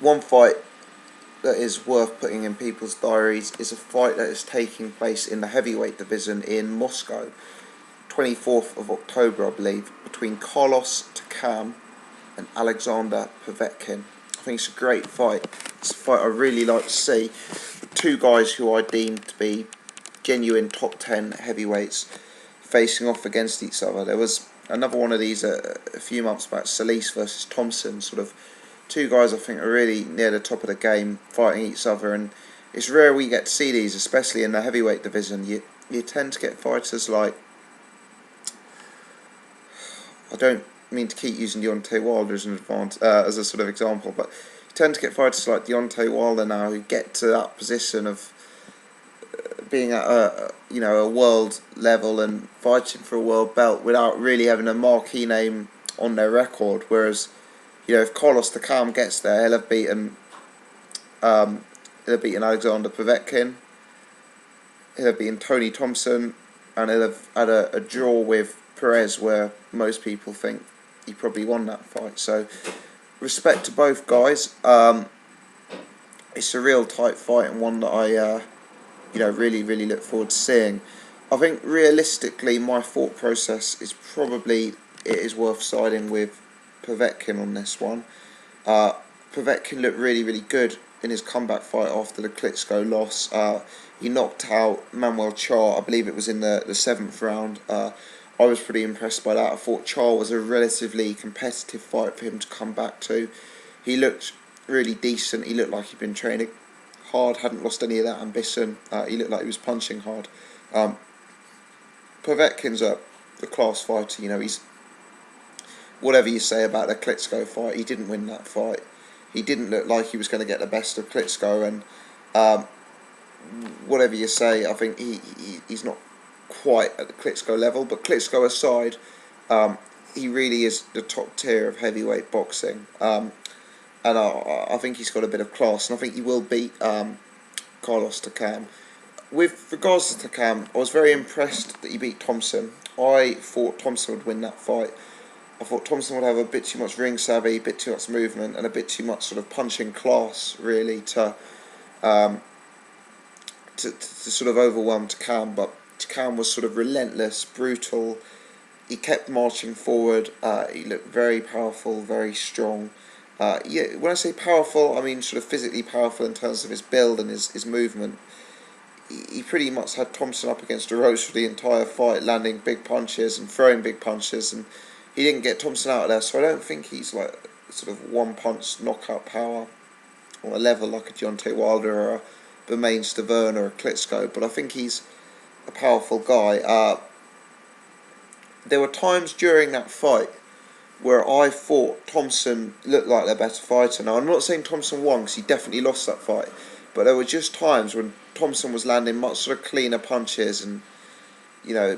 one fight that is worth putting in people's diaries is a fight that is taking place in the heavyweight division in Moscow, 24th of October, I believe, between Carlos Takam and Alexander Povetkin. I think it's a great fight. It's a fight I really like to see. Two guys who I deem to be genuine top 10 heavyweights facing off against each other. There was another one of these a few months back, Solis versus Thompson, sort of two guys I think are really near the top of the game fighting each other, and it's rare we get to see these, especially in the heavyweight division. You tend to get fighters like, I don't mean to keep using Deontay Wilder as as a sort of example, but you tend to get fighters like Deontay Wilder now who get to that position of being at a world level and fighting for a world belt without really having a marquee name on their record. Whereas, if Carlos Takam gets there, he'll have beaten Alexander Povetkin, he'll have beaten Tony Thompson, and he'll have had a draw with Perez, where most people think he probably won that fight. So, respect to both guys. It's a real tight fight and one that I really, really look forward to seeing. I think realistically, my thought process is probably it is worth siding with Povetkin on this one. Povetkin looked really, really good in his comeback fight after the Klitschko loss. He knocked out Manuel Char, I believe it was in the 7th round. I was pretty impressed by that. I thought Char was a relatively competitive fight for him to come back to. He looked really decent. He looked like he'd been training hard, hadn't lost any of that ambition. He looked like he was punching hard. Povetkin's a class fighter. He's, whatever you say about the Klitschko fight, he didn't win that fight. He didn't look like he was going to get the best of Klitschko, and whatever you say, I think he's not quite at the Klitschko level. But Klitschko aside, he really is the top tier of heavyweight boxing. And I think he's got a bit of class, and I think he will beat Carlos Takam. With regards to Takam, I was very impressed that he beat Thompson. I thought Thompson would win that fight. I thought Thompson would have a bit too much ring savvy, a bit too much movement, and a bit too much sort of punching class, really, to sort of overwhelm Takam. But Takam was sort of relentless, brutal. He kept marching forward. He looked very powerful, very strong. When I say powerful, I mean sort of physically powerful in terms of his build and his movement. He pretty much had Thompson up against the ropes for the entire fight, landing big punches and throwing big punches, and he didn't get Thompson out of there. So I don't think he's like sort of one-punch knockout power on a level like a Deontay Wilder or a Bermane Stiverne or a Klitschko, but I think he's a powerful guy. There were times during that fight where I thought Thompson looked like the better fighter. Now, I'm not saying Thompson won, because he definitely lost that fight, but there were just times when Thompson was landing much sort of cleaner punches and,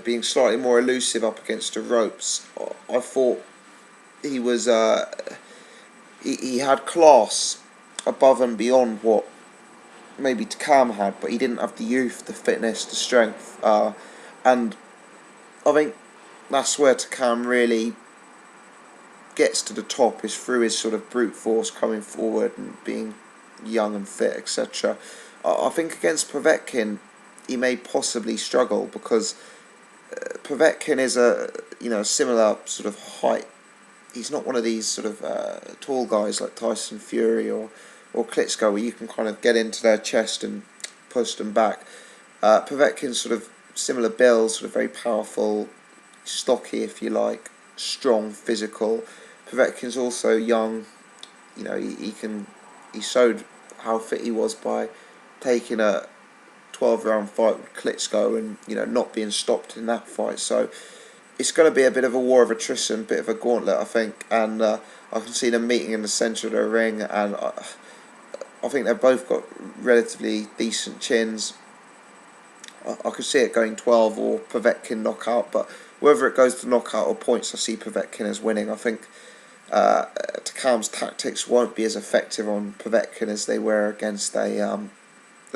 being slightly more elusive up against the ropes. I thought he was, he had class above and beyond what maybe Takam had, but he didn't have the youth, the fitness, the strength, and I think that's where Takam really gets to the top, is through his sort of brute force coming forward and being young and fit, etc. I think against Povetkin he may possibly struggle, because Povetkin is a similar sort of height. He's not one of these sort of tall guys like Tyson Fury or Klitschko, where you can kind of get into their chest and push them back. Povetkin's sort of similar build, sort of very powerful, stocky if you like, strong, physical. Povetkin's also young. He showed how fit he was by taking a 12-round fight with Klitschko and not being stopped in that fight. So it's going to be a bit of a war of attrition, a bit of a gauntlet, I think, and I can see them meeting in the centre of the ring, and I think they've both got relatively decent chins. I could see it going 12 or Povetkin knockout, but whether it goes to knockout or points, I see Povetkin as winning. I think Takam's tactics won't be as effective on Povetkin as they were against the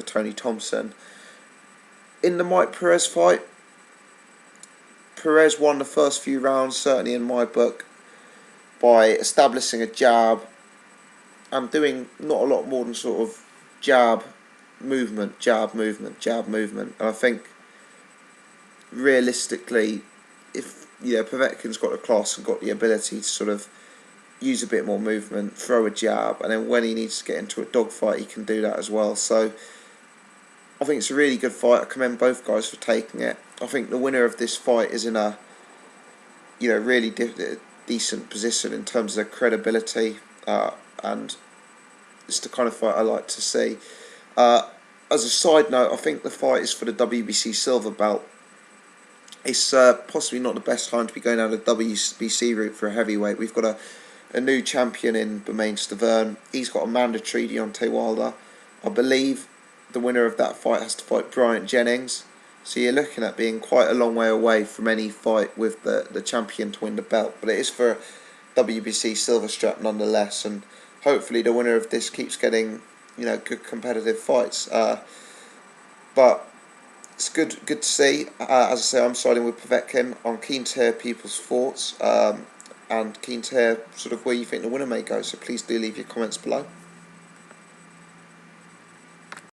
Tony Thompson. In the Mike Perez fight, Perez won the first few rounds, certainly in my book, by establishing a jab, and doing not a lot more than sort of jab movement, jab movement, jab movement. And I think realistically, if Povetkin's got the class and got the ability to sort of use a bit more movement, throw a jab, and then when he needs to get into a dogfight, he can do that as well. So I think it's a really good fight. I commend both guys for taking it. I think the winner of this fight is in a really decent position in terms of their credibility, and it's the kind of fight I like to see. As a side note, I think the fight is for the WBC silver belt. It's possibly not the best time to be going down the WBC route for a heavyweight. We've got a new champion in Bermain Stavern. He's got a mandatory Deontay Wilder. I believe the winner of that fight has to fight Bryant Jennings. So you're looking at being quite a long way away from any fight with the champion to win the belt. But it is for WBC silver strap nonetheless. And hopefully the winner of this keeps getting good competitive fights. But it's good to see. As I say, I'm siding with Povetkin. I'm keen to hear people's thoughts, and keen to hear sort of where you think the winner may go. So please do leave your comments below.